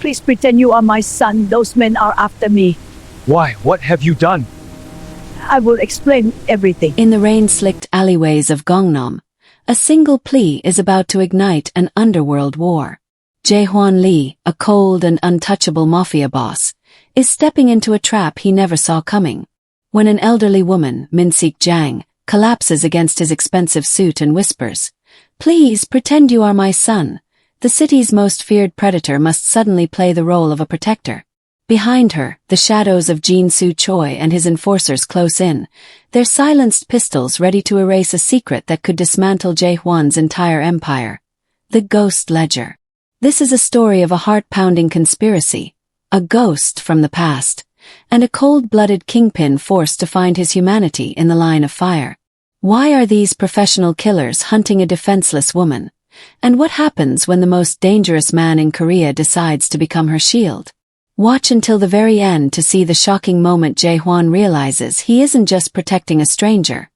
Please pretend you are my son. Those men are after me. Why? What have you done? I will explain everything. In the rain-slicked alleyways of Gangnam, a single plea is about to ignite an underworld war. Jae-hwan Lee, a cold and untouchable mafia boss, is stepping into a trap he never saw coming. When an elderly woman, Min-sik Jang, collapses against his expensive suit and whispers, "Please pretend you are my son," the city's most feared predator must suddenly play the role of a protector. Behind her, the shadows of Jin Soo Choi and his enforcers close in, their silenced pistols ready to erase a secret that could dismantle Jae-hwan's entire empire. The Ghost Ledger. This is a story of a heart-pounding conspiracy, a ghost from the past, and a cold-blooded kingpin forced to find his humanity in the line of fire. Why are these professional killers hunting a defenseless woman? And what happens when the most dangerous man in Korea decides to become her shield? Watch until the very end to see the shocking moment Jae-hwan realizes he isn't just protecting a stranger.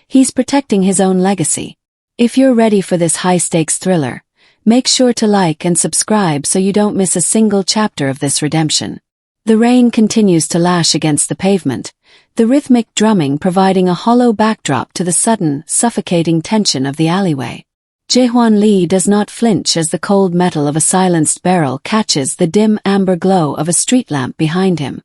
He's protecting his own legacy. If you're ready for this high-stakes thriller, make sure to like and subscribe so you don't miss a single chapter of this redemption. The rain continues to lash against the pavement, the rhythmic drumming providing a hollow backdrop to the sudden, suffocating tension of the alleyway. Jae-hwan Lee does not flinch as the cold metal of a silenced barrel catches the dim amber glow of a street lamp behind him.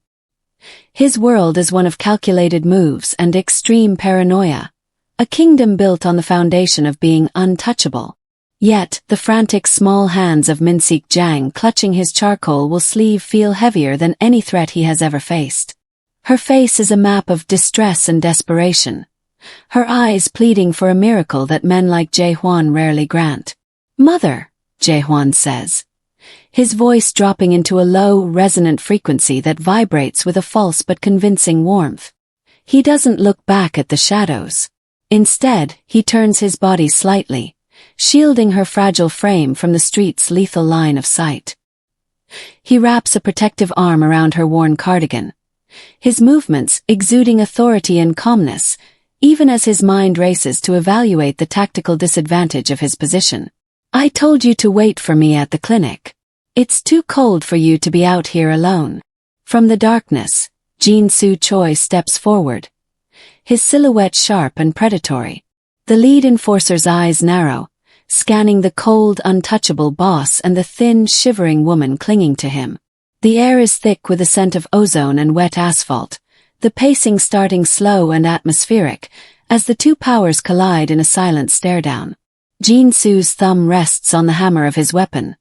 His world is one of calculated moves and extreme paranoia, a kingdom built on the foundation of being untouchable. Yet, the frantic small hands of Min-sik Jang clutching his charcoal will sleeve feel heavier than any threat he has ever faced. Her face is a map of distress and desperation, her eyes pleading for a miracle that men like Jae-hwan rarely grant. "Mother," Jae-hwan says, his voice dropping into a low, resonant frequency that vibrates with a false but convincing warmth. He doesn't look back at the shadows. Instead, he turns his body slightly, shielding her fragile frame from the street's lethal line of sight. He wraps a protective arm around her worn cardigan, his movements exuding authority and calmness, even as his mind races to evaluate the tactical disadvantage of his position. "I told you to wait for me at the clinic. It's too cold for you to be out here alone." From the darkness, Jin Soo Choi steps forward, his silhouette sharp and predatory. The lead enforcer's eyes narrow, scanning the cold, untouchable boss and the thin, shivering woman clinging to him. The air is thick with a scent of ozone and wet asphalt, the pacing starting slow and atmospheric, as the two powers collide in a silent stare-down. Jin Soo's thumb rests on the hammer of his weapon,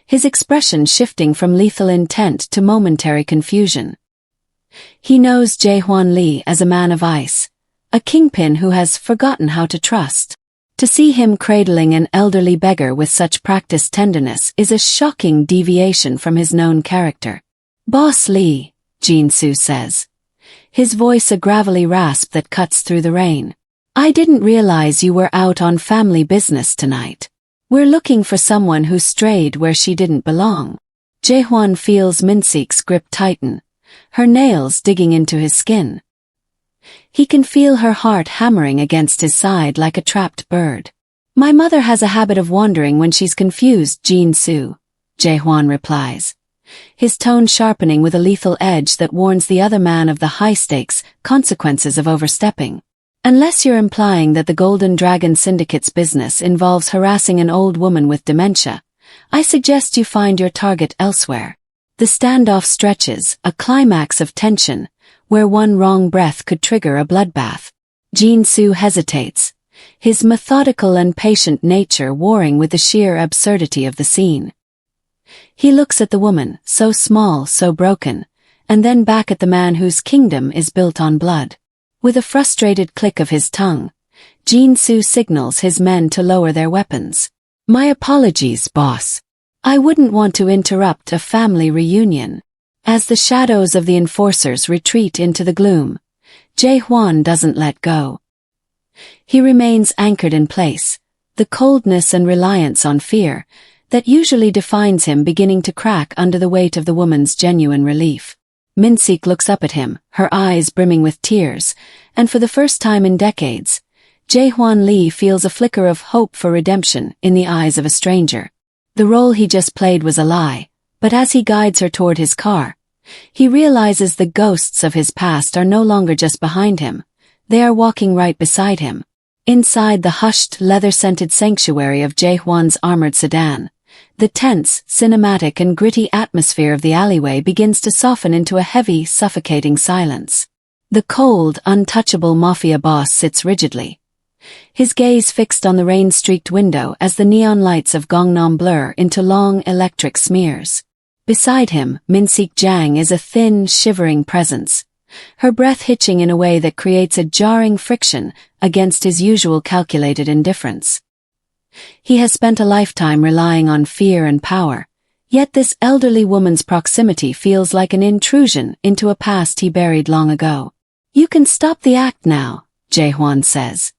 his expression shifting from lethal intent to momentary confusion. He knows Jae-hwan Lee as a man of ice, a kingpin who has forgotten how to trust. To see him cradling an elderly beggar with such practiced tenderness is a shocking deviation from his known character. "Boss Lee," Jin Soo says, his voice a gravelly rasp that cuts through the rain. "I didn't realize you were out on family business tonight. We're looking for someone who strayed where she didn't belong." Jae-hwan feels Min-sik's grip tighten, her nails digging into his skin. He can feel her heart hammering against his side like a trapped bird. "My mother has a habit of wandering when she's confused, Jin Soo," Jae-hwan replies, his tone sharpening with a lethal edge that warns the other man of the high-stakes consequences of overstepping. "Unless you're implying that the Golden Dragon Syndicate's business involves harassing an old woman with dementia, I suggest you find your target elsewhere." The standoff stretches, a climax of tension, where one wrong breath could trigger a bloodbath. Jin Soo hesitates, his methodical and patient nature warring with the sheer absurdity of the scene. He looks at the woman, so small, so broken, and then back at the man whose kingdom is built on blood. With a frustrated click of his tongue, Jin Soo signals his men to lower their weapons. "My apologies, boss. I wouldn't want to interrupt a family reunion." As the shadows of the enforcers retreat into the gloom, Jae-hwan doesn't let go. He remains anchored in place, the coldness and reliance on fear that usually defines him beginning to crack under the weight of the woman's genuine relief. Min-sik looks up at him, her eyes brimming with tears, and for the first time in decades, Jae-hwan Lee feels a flicker of hope for redemption in the eyes of a stranger. The role he just played was a lie, But as he guides her toward his car, he realizes the ghosts of his past are no longer just behind him, they are walking right beside him. Inside the hushed, leather-scented sanctuary of Jae-hwan's armored sedan, the tense, cinematic and gritty atmosphere of the alleyway begins to soften into a heavy, suffocating silence. The cold, untouchable Mafia boss sits rigidly, his gaze fixed on the rain-streaked window as the neon lights of Gangnam blur into long, electric smears. Beside him, Min-sik Jang is a thin, shivering presence, her breath hitching in a way that creates a jarring friction against his usual calculated indifference. He has spent a lifetime relying on fear and power, yet this elderly woman's proximity feels like an intrusion into a past he buried long ago. "You can stop the act now," Jae-hwan says,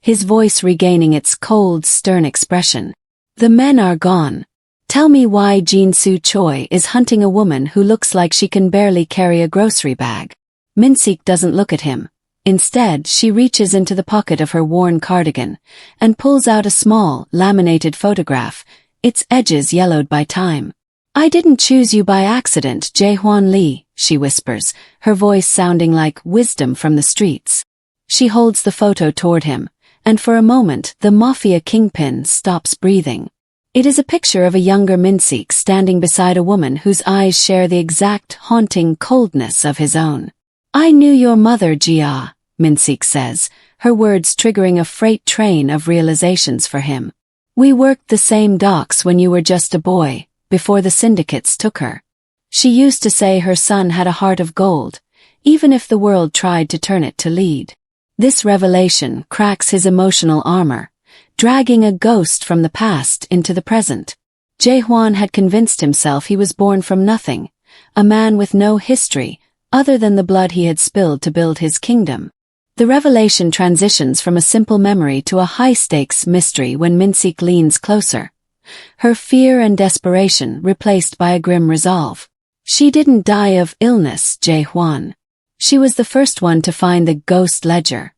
his voice regaining its cold, stern expression. "The men are gone. Tell me why Jin-soo Choi is hunting a woman who looks like she can barely carry a grocery bag." Min-sik doesn't look at him. Instead, she reaches into the pocket of her worn cardigan and pulls out a small, laminated photograph, its edges yellowed by time. "I didn't choose you by accident, Jae-hwan Lee," she whispers, her voice sounding like wisdom from the streets. She holds the photo toward him, and for a moment the Mafia kingpin stops breathing. It is a picture of a younger Min-sik standing beside a woman whose eyes share the exact haunting coldness of his own. "I knew your mother, Jia," Min-sik says, her words triggering a freight train of realizations for him. "We worked the same docks when you were just a boy, before the syndicates took her. She used to say her son had a heart of gold, even if the world tried to turn it to lead." This revelation cracks his emotional armor, dragging a ghost from the past into the present. Jae-hwan had convinced himself he was born from nothing, a man with no history, other than the blood he had spilled to build his kingdom. The revelation transitions from a simple memory to a high-stakes mystery when Min-sik leans closer, her fear and desperation replaced by a grim resolve. "She didn't die of illness, Jae-hwan. She was the first one to find the ghost ledger,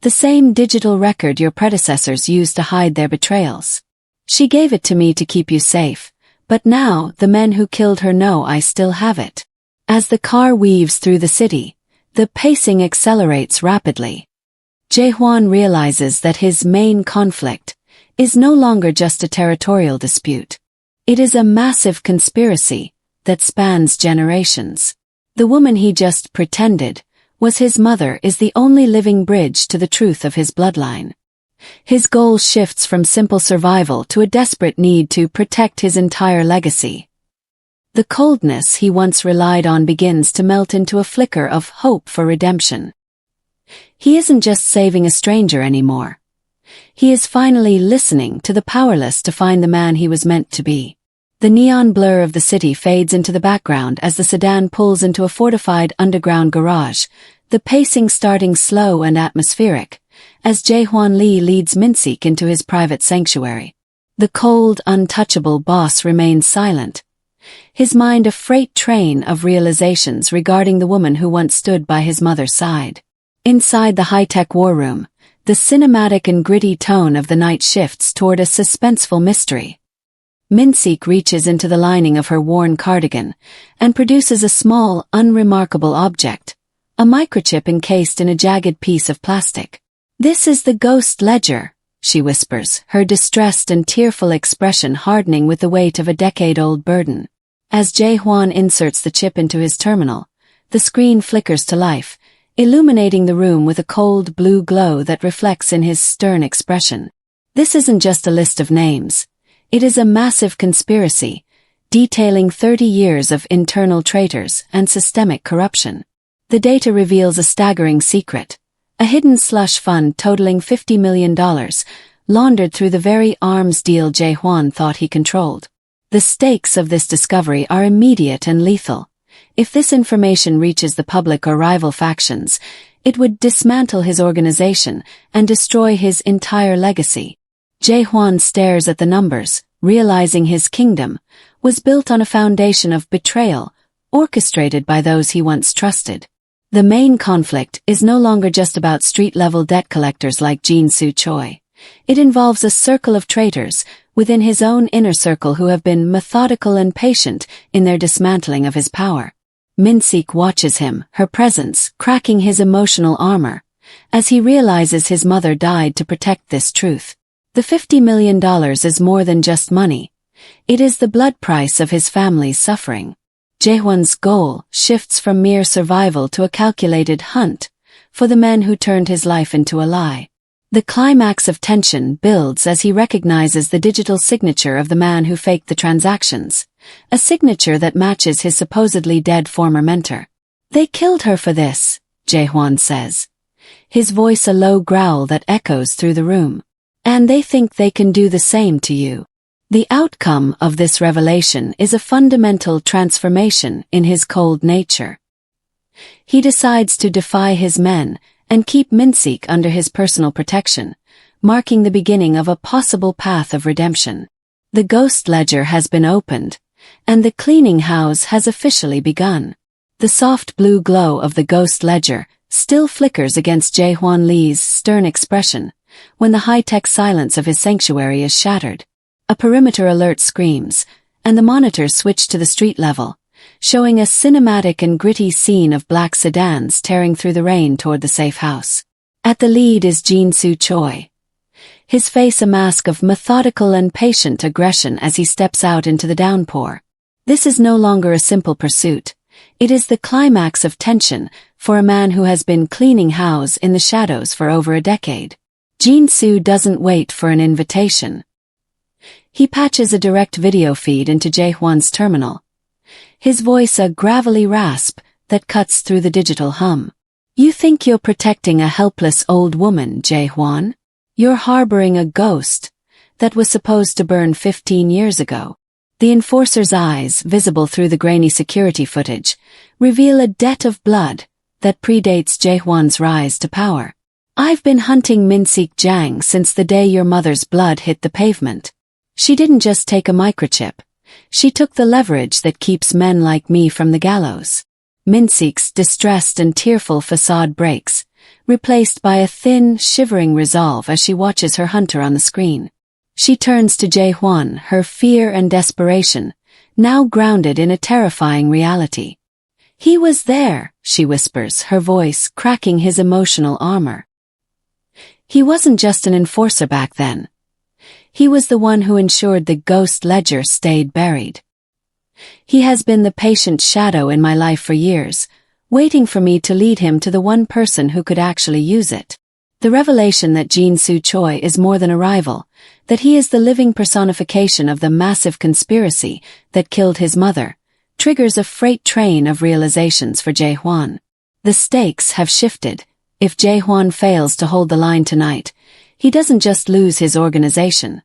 the same digital record your predecessors used to hide their betrayals. She gave it to me to keep you safe, but now the men who killed her know I still have it." As the car weaves through the city, the pacing accelerates rapidly. Jae-hwan realizes that his main conflict is no longer just a territorial dispute. It is a massive conspiracy that spans generations. The woman he just pretended was his mother is the only living bridge to the truth of his bloodline. His goal shifts from simple survival to a desperate need to protect his entire legacy. The coldness he once relied on begins to melt into a flicker of hope for redemption. He isn't just saving a stranger anymore. He is finally listening to the powerless to find the man he was meant to be. The neon blur of the city fades into the background as the sedan pulls into a fortified underground garage, the pacing starting slow and atmospheric, as Jae-hwan Lee leads Min-sik into his private sanctuary. The cold, untouchable boss remains silent, his mind a freight train of realizations regarding the woman who once stood by his mother's side. Inside the high-tech war room, the cinematic and gritty tone of the night shifts toward a suspenseful mystery. Min-sik reaches into the lining of her worn cardigan and produces a small, unremarkable object, a microchip encased in a jagged piece of plastic. "This is the ghost ledger," she whispers, her distressed and tearful expression hardening with the weight of a decade-old burden. As Jae-hwan inserts the chip into his terminal, the screen flickers to life, illuminating the room with a cold blue glow that reflects in his stern expression. This isn't just a list of names. It is a massive conspiracy, detailing 30 years of internal traitors and systemic corruption. The data reveals a staggering secret, a hidden slush fund totaling $50 million, laundered through the very arms deal Jae-hwan thought he controlled. The stakes of this discovery are immediate and lethal. If this information reaches the public or rival factions, it would dismantle his organization and destroy his entire legacy. Jae-hwan stares at the numbers, realizing his kingdom was built on a foundation of betrayal, orchestrated by those he once trusted. The main conflict is no longer just about street-level debt collectors like Jin-soo Choi. It involves a circle of traitors within his own inner circle who have been methodical and patient in their dismantling of his power. Minseek watches him, her presence cracking his emotional armor, as he realizes his mother died to protect this truth. The $50 million is more than just money. It is the blood price of his family's suffering. Jaehwon's goal shifts from mere survival to a calculated hunt for the men who turned his life into a lie. The climax of tension builds as he recognizes the digital signature of the man who faked the transactions, a signature that matches his supposedly dead former mentor. "They killed her for this," Jaehwon says, his voice a low growl that echoes through the room. "And they think they can do the same to you." The outcome of this revelation is a fundamental transformation in his cold nature. He decides to defy his men and keep Minseek under his personal protection, marking the beginning of a possible path of redemption. The ghost ledger has been opened, and the cleaning house has officially begun. The soft blue glow of the ghost ledger still flickers against Jaehwon Lee's stern expression when the high-tech silence of his sanctuary is shattered. A perimeter alert screams, and the monitors switch to the street level, showing a cinematic and gritty scene of black sedans tearing through the rain toward the safe house. At the lead is Jin-Soo Choi, his face a mask of methodical and patient aggression as he steps out into the downpour. This is no longer a simple pursuit. It is the climax of tension for a man who has been cleaning house in the shadows for over a decade. Jin-Soo doesn't wait for an invitation. He patches a direct video feed into Jaehwon's terminal, his voice a gravelly rasp that cuts through the digital hum. "You think you're protecting a helpless old woman, Jaehwon? You're harboring a ghost that was supposed to burn 15 years ago." The enforcer's eyes, visible through the grainy security footage, reveal a debt of blood that predates Jaehwon's rise to power. "I've been hunting Minseek Jang since the day your mother's blood hit the pavement. She didn't just take a microchip. She took the leverage that keeps men like me from the gallows." Minseek's distressed and tearful facade breaks, replaced by a thin, shivering resolve as she watches her hunter on the screen. She turns to Jaehwon, her fear and desperation, now grounded in a terrifying reality. "He was there," she whispers, her voice cracking his emotional armor. He wasn't just an enforcer back then. He was the one who ensured the ghost ledger stayed buried. He has been the patient shadow in my life for years, waiting for me to lead him to the one person who could actually use it. The revelation that Jin-Soo Choi is more than a rival, that he is the living personification of the massive conspiracy that killed his mother, triggers a freight train of realizations for Jaehwon. The stakes have shifted. If Jaehwon fails to hold the line tonight, he doesn't just lose his organization.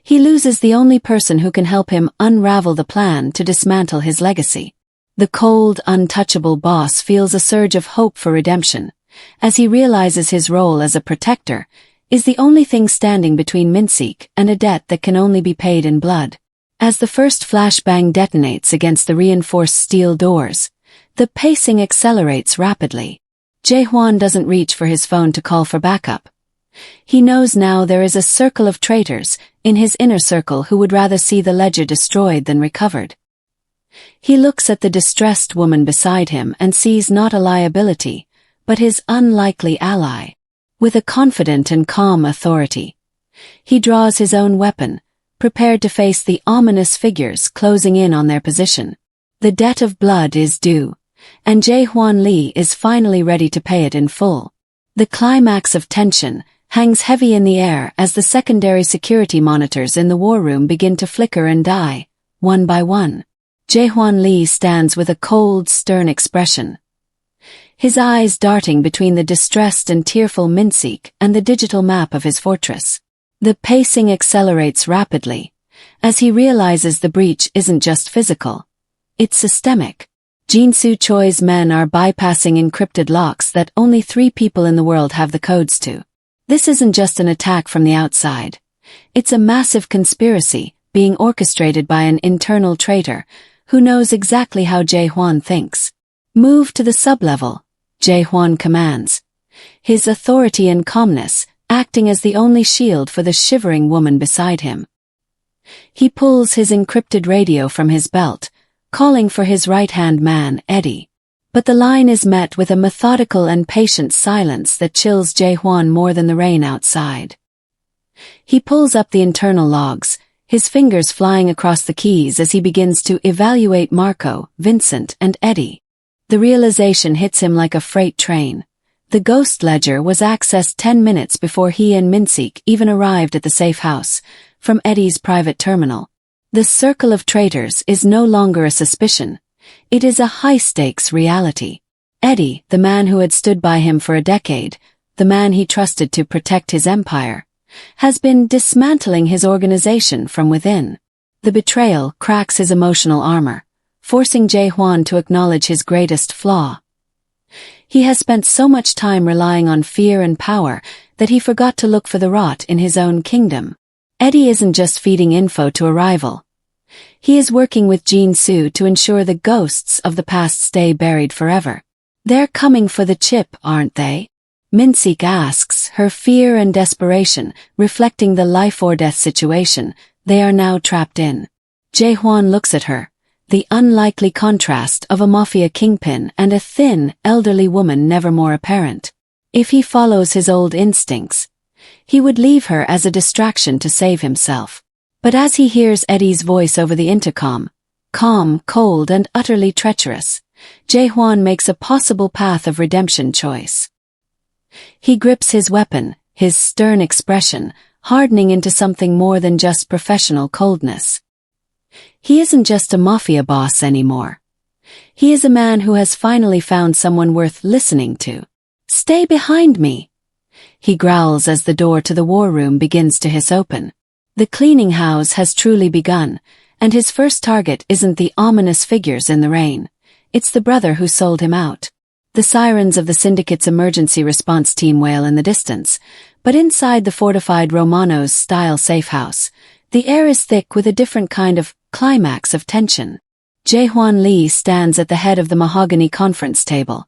He loses the only person who can help him unravel the plan to dismantle his legacy. The cold, untouchable boss feels a surge of hope for redemption, as he realizes his role as a protector is the only thing standing between Minseek and a debt that can only be paid in blood. As the first flashbang detonates against the reinforced steel doors, the pacing accelerates rapidly. Jaehwon doesn't reach for his phone to call for backup. He knows now there is a circle of traitors in his inner circle who would rather see the ledger destroyed than recovered. He looks at the distressed woman beside him and sees not a liability, but his unlikely ally. With a confident and calm authority, he draws his own weapon, prepared to face the ominous figures closing in on their position. The debt of blood is due, and Jaehwon Lee is finally ready to pay it in full. The climax of tension hangs heavy in the air as the secondary security monitors in the war room begin to flicker and die, one by one. Jaehwon Lee stands with a cold, stern expression, his eyes darting between the distressed and tearful Minseek and the digital map of his fortress. The pacing accelerates rapidly, as he realizes the breach isn't just physical, it's systemic. Jin-Soo Choi's men are bypassing encrypted locks that only 3 people in the world have the codes to. This isn't just an attack from the outside. It's a massive conspiracy being orchestrated by an internal traitor who knows exactly how Jaehwon thinks. "Move to the sublevel," Jaehwon commands, his authority and calmness acting as the only shield for the shivering woman beside him. He pulls his encrypted radio from his belt, calling for his right-hand man, Eddie. But the line is met with a methodical and patient silence that chills Jae-hwan more than the rain outside. He pulls up the internal logs, his fingers flying across the keys as he begins to evaluate Marco, Vincent, and Eddie. The realization hits him like a freight train. The ghost ledger was accessed 10 minutes before he and Minseek even arrived at the safe house, from Eddie's private terminal. The circle of traitors is no longer a suspicion. It is a high-stakes reality. Eddie, the man who had stood by him for a decade, the man he trusted to protect his empire, has been dismantling his organization from within. The betrayal cracks his emotional armor, forcing Jae-hwan to acknowledge his greatest flaw. He has spent so much time relying on fear and power that he forgot to look for the rot in his own kingdom. Eddie isn't just feeding info to a rival. He is working with Jin-soo to ensure the ghosts of the past stay buried forever. They're coming for the chip, aren't they? Minseek asks, her fear and desperation reflecting the life-or-death situation they are now trapped in. Jae-hwan looks at her, the unlikely contrast of a Mafia kingpin and a thin, elderly woman never more apparent. If he follows his old instincts, he would leave her as a distraction to save himself. But as he hears Eddie's voice over the intercom, calm, cold, and utterly treacherous, Jae-hwan makes a possible path of redemption choice. He grips his weapon, his stern expression hardening into something more than just professional coldness. He isn't just a mafia boss anymore. He is a man who has finally found someone worth listening to. "Stay behind me," he growls as the door to the war room begins to hiss open. The cleaning house has truly begun, and his first target isn't the ominous figures in the rain. It's the brother who sold him out. The sirens of the syndicate's emergency response team wail in the distance, but inside the fortified Romanos-style safe house, the air is thick with a different kind of climax of tension. Jae-hwan Lee stands at the head of the mahogany conference table,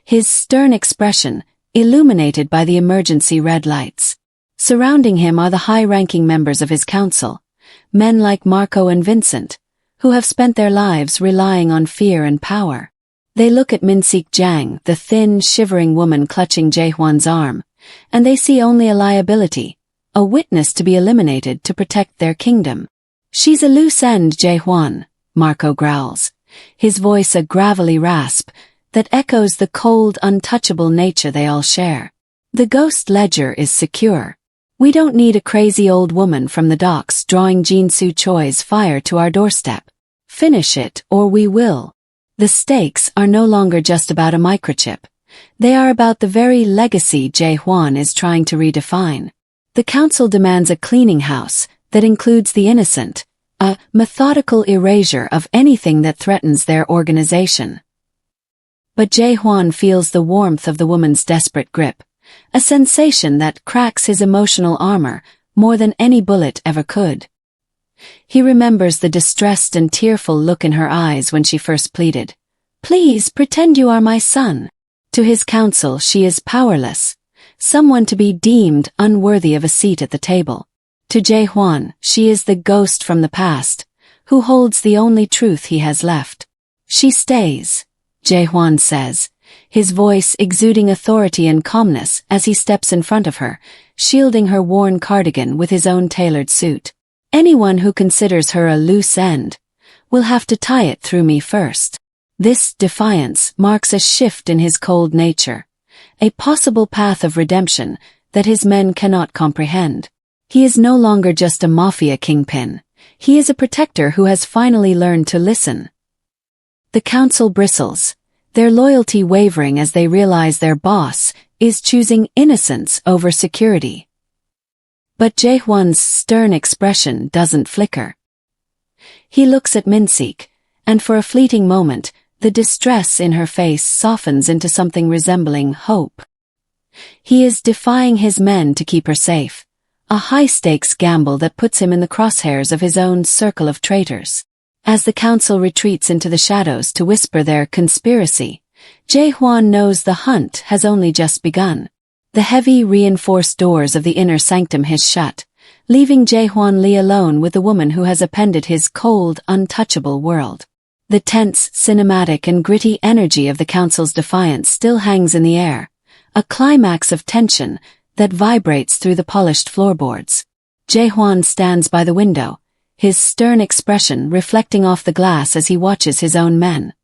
his stern expression illuminated by the emergency red lights. Surrounding him are the high-ranking members of his council, men like Marco and Vincent, who have spent their lives relying on fear and power. They look at Minseek Jang, the thin, shivering woman clutching Jae-hwan's arm, and they see only a liability, a witness to be eliminated to protect their kingdom. "She's a loose end, Jae-hwan," Marco growls, his voice a gravelly rasp that echoes the cold, untouchable nature they all share. "The ghost ledger is secure. We don't need a crazy old woman from the docks drawing Jin-soo Choi's fire to our doorstep. Finish it, or we will." The stakes are no longer just about a microchip. They are about the very legacy Jae-hwan is trying to redefine. The council demands a cleaning house that includes the innocent, a methodical erasure of anything that threatens their organization. But Jae-hwan feels the warmth of the woman's desperate grip, a sensation that cracks his emotional armor more than any bullet ever could. He remembers the distressed and tearful look in her eyes when she first pleaded, "Please pretend you are my son." To his counsel she is powerless, someone to be deemed unworthy of a seat at the table. To Jae-hwan, she is the ghost from the past, who holds the only truth he has left. "She stays," Jae-hwan says, his voice exuding authority and calmness as he steps in front of her, shielding her worn cardigan with his own tailored suit. "Anyone who considers her a loose end will have to tie it through me first." This defiance marks a shift in his cold nature, a possible path of redemption that his men cannot comprehend. He is no longer just a mafia kingpin. He is a protector who has finally learned to listen. The council bristles, their loyalty wavering as they realize their boss is choosing innocence over security. But Jae-hwan's stern expression doesn't flicker. He looks at Minseek, and for a fleeting moment, the distress in her face softens into something resembling hope. He is defying his men to keep her safe, a high-stakes gamble that puts him in the crosshairs of his own circle of traitors. As the council retreats into the shadows to whisper their conspiracy, Jae-hwan knows the hunt has only just begun. The heavy, reinforced doors of the inner sanctum hiss shut, leaving Jaehwan Lee alone with the woman who has appended his cold, untouchable world. The tense, cinematic and gritty energy of the council's defiance still hangs in the air, a climax of tension that vibrates through the polished floorboards. Jaehwan stands by the window, his stern expression reflecting off the glass as he watches his own men.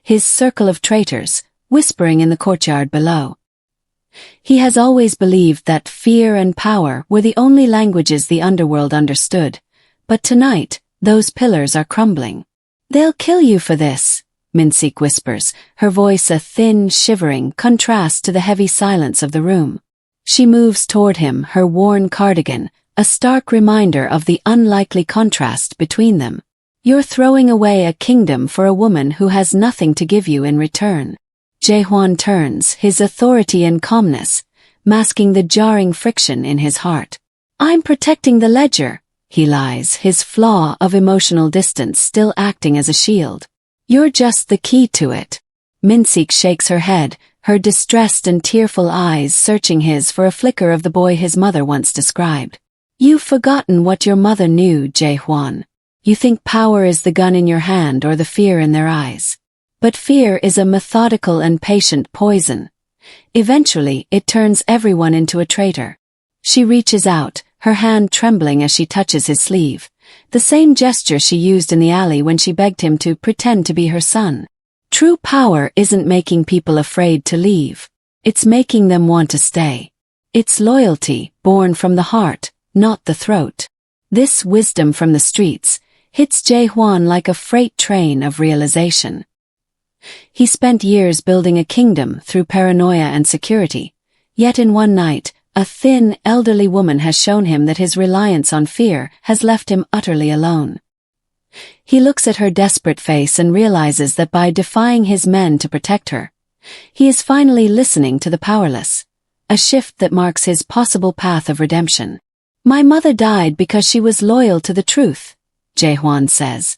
His circle of traitors, whispering in the courtyard below. He has always believed that fear and power were the only languages the underworld understood, but tonight, those pillars are crumbling. "They'll kill you for this," Minsik whispers, her voice a thin, shivering contrast to the heavy silence of the room. She moves toward him, her worn cardigan, a stark reminder of the unlikely contrast between them. "You're throwing away a kingdom for a woman who has nothing to give you in return." Jaehwan turns, his authority and calmness, masking the jarring friction in his heart. "I'm protecting the ledger," he lies, his flaw of emotional distance still acting as a shield. "You're just the key to it." Minsik shakes her head, her distressed and tearful eyes searching his for a flicker of the boy his mother once described. "You've forgotten what your mother knew, Jaehwan. You think power is the gun in your hand or the fear in their eyes. But fear is a methodical and patient poison. Eventually, it turns everyone into a traitor." She reaches out, her hand trembling as she touches his sleeve, the same gesture she used in the alley when she begged him to pretend to be her son. True power isn't making people afraid to leave. It's making them want to stay. It's loyalty, born from the heart, not the throat. This wisdom from the streets hits Jaehwan like a freight train of realization. He spent years building a kingdom through paranoia and security, yet in one night, a thin, elderly woman has shown him that his reliance on fear has left him utterly alone. He looks at her desperate face and realizes that by defying his men to protect her, he is finally listening to the powerless, a shift that marks his possible path of redemption. "My mother died because she was loyal to the truth," Jaehwan says,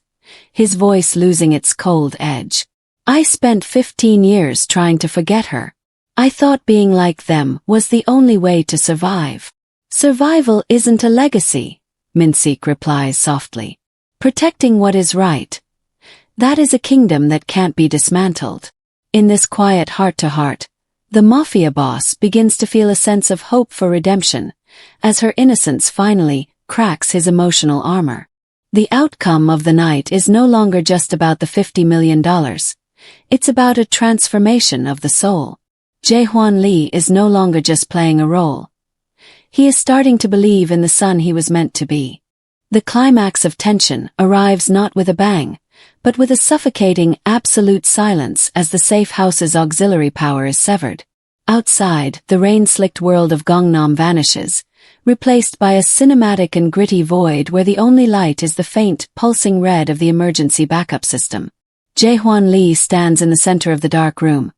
his voice losing its cold edge. "I spent 15 years trying to forget her. I thought being like them was the only way to survive." "Survival isn't a legacy," Minsik replies softly. "Protecting what is right. That is a kingdom that can't be dismantled." In this quiet heart-to-heart, the Mafia boss begins to feel a sense of hope for redemption, as her innocence finally cracks his emotional armor. The outcome of the night is no longer just about the $50 million. It's about a transformation of the soul. Jaehwan Lee is no longer just playing a role. He is starting to believe in the son he was meant to be. The climax of tension arrives not with a bang, but with a suffocating, absolute silence as the safe house's auxiliary power is severed. Outside, the rain-slicked world of Gangnam vanishes, replaced by a cinematic and gritty void where the only light is the faint, pulsing red of the emergency backup system. Jaehwan Lee stands in the center of the dark room,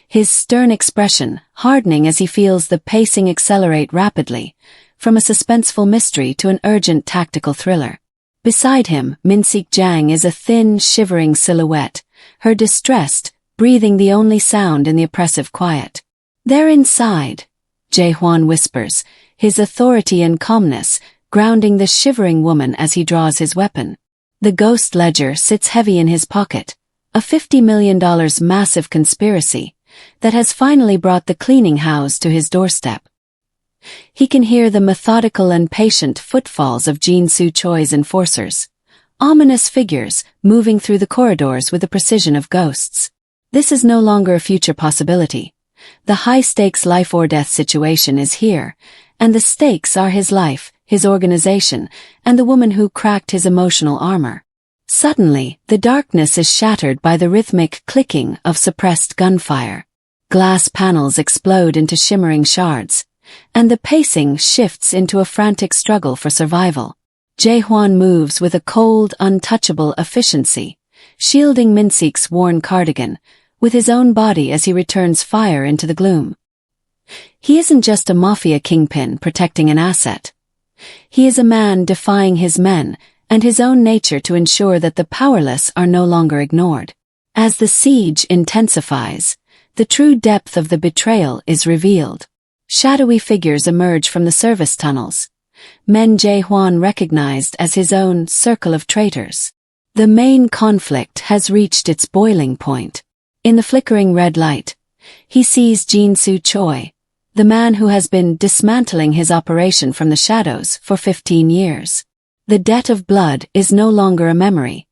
his stern expression hardening as he feels the pacing accelerate rapidly, from a suspenseful mystery to an urgent tactical thriller. Beside him, Minsik Jang is a thin, shivering silhouette, her distressed breathing the only sound in the oppressive quiet. "They're inside," Jaehwan whispers, his authority and calmness grounding the shivering woman as he draws his weapon. The ghost ledger sits heavy in his pocket, a $50 million massive conspiracy that has finally brought the cleaning house to his doorstep. He can hear the methodical and patient footfalls of Jin Soo Choi's enforcers, ominous figures moving through the corridors with the precision of ghosts. This is no longer a future possibility. The high-stakes life-or-death situation is here, and the stakes are his life, his organization, and the woman who cracked his emotional armor. Suddenly, the darkness is shattered by the rhythmic clicking of suppressed gunfire. Glass panels explode into shimmering shards, and the pacing shifts into a frantic struggle for survival. Jaehwan moves with a cold, untouchable efficiency, shielding Minsik's worn cardigan, with his own body as he returns fire into the gloom. He isn't just a mafia kingpin protecting an asset. He is a man defying his men and his own nature to ensure that the powerless are no longer ignored. As the siege intensifies, the true depth of the betrayal is revealed. Shadowy figures emerge from the service tunnels, men Jae-hwan recognized as his own circle of traitors. The main conflict has reached its boiling point. In the flickering red light, he sees Jin-soo Choi, the man who has been dismantling his operation from the shadows for 15 years. The debt of blood is no longer a memory.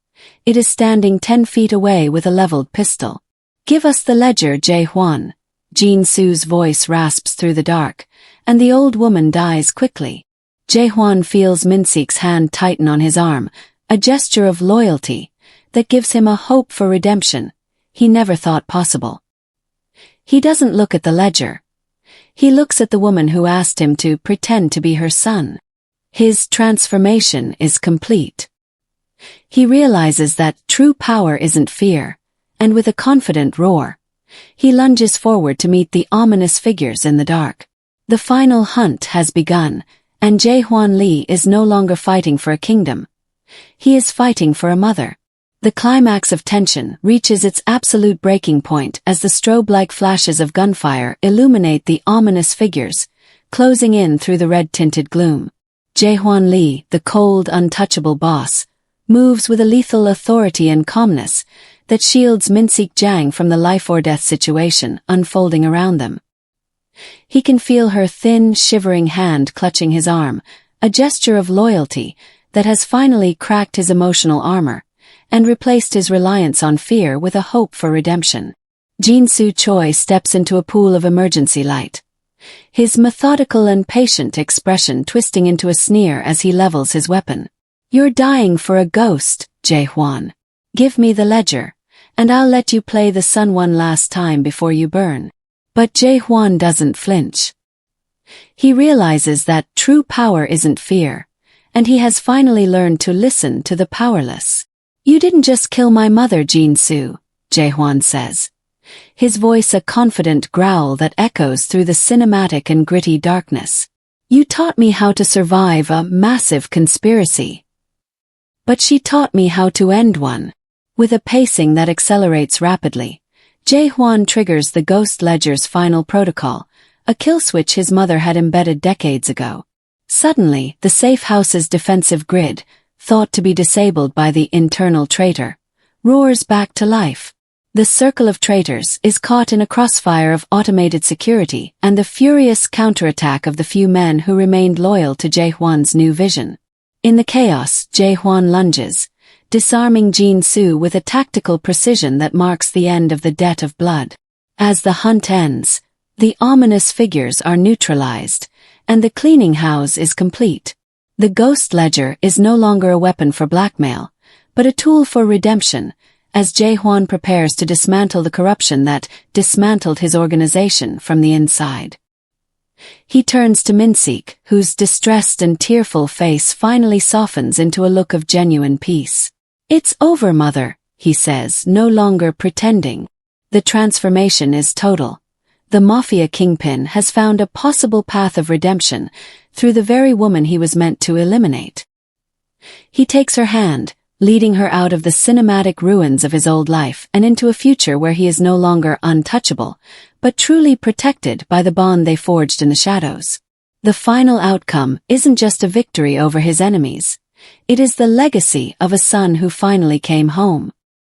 It is standing 10 feet away with a leveled pistol. "Give us the ledger, Jae-hwan." Jin-soo's voice rasps through the dark, and the old woman dies quickly. Jae-hwan feels Min-sik's hand tighten on his arm, a gesture of loyalty that gives him a hope for redemption he never thought possible. He doesn't look at the ledger. He looks at the woman who asked him to pretend to be her son. His transformation is complete. He realizes that true power isn't fear, and with a confident roar, he lunges forward to meet the ominous figures in the dark. The final hunt has begun, and Jae-hwan Lee is no longer fighting for a kingdom. He is fighting for a mother. The climax of tension reaches its absolute breaking point as the strobe-like flashes of gunfire illuminate the ominous figures, closing in through the red-tinted gloom. Jae-hwan Lee, the cold, untouchable boss, moves with a lethal authority and calmness that shields Min-sik Jang from the life-or-death situation unfolding around them. He can feel her thin, shivering hand clutching his arm, a gesture of loyalty that has finally cracked his emotional armor and replaced his reliance on fear with a hope for redemption. Jin-soo Choi steps into a pool of emergency light, his methodical and patient expression twisting into a sneer as he levels his weapon. "You're dying for a ghost, Jae-hwan. Give me the ledger, and I'll let you play the sun one last time before you burn." But Jae-hwan doesn't flinch. He realizes that true power isn't fear, and he has finally learned to listen to the powerless. "You didn't just kill my mother, Jin-soo," Jae-hwan says, his voice a confident growl that echoes through the cinematic and gritty darkness. "You taught me how to survive a massive conspiracy. But she taught me how to end one." With a pacing that accelerates rapidly, Jae-hwan triggers the Ghost Ledger's final protocol, a kill switch his mother had embedded decades ago. Suddenly, the safe house's defensive grid, thought to be disabled by the internal traitor, roars back to life. The circle of traitors is caught in a crossfire of automated security and the furious counterattack of the few men who remained loyal to Jae-hwan's new vision. In the chaos, Jae-hwan lunges, disarming Jin-soo with a tactical precision that marks the end of the debt of blood. As the hunt ends, the ominous figures are neutralized, and the cleaning house is complete. The Ghost Ledger is no longer a weapon for blackmail, but a tool for redemption, as Jae-hwan prepares to dismantle the corruption that dismantled his organization from the inside. He turns to Min-sik, whose distressed and tearful face finally softens into a look of genuine peace. "It's over, mother," he says, no longer pretending. The transformation is total. The Mafia kingpin has found a possible path of redemption through the very woman he was meant to eliminate. He takes her hand, leading her out of the cinematic ruins of his old life and into a future where he is no longer untouchable, but truly protected by the bond they forged in the shadows. The final outcome isn't just a victory over his enemies. It is the legacy of a son who finally came home.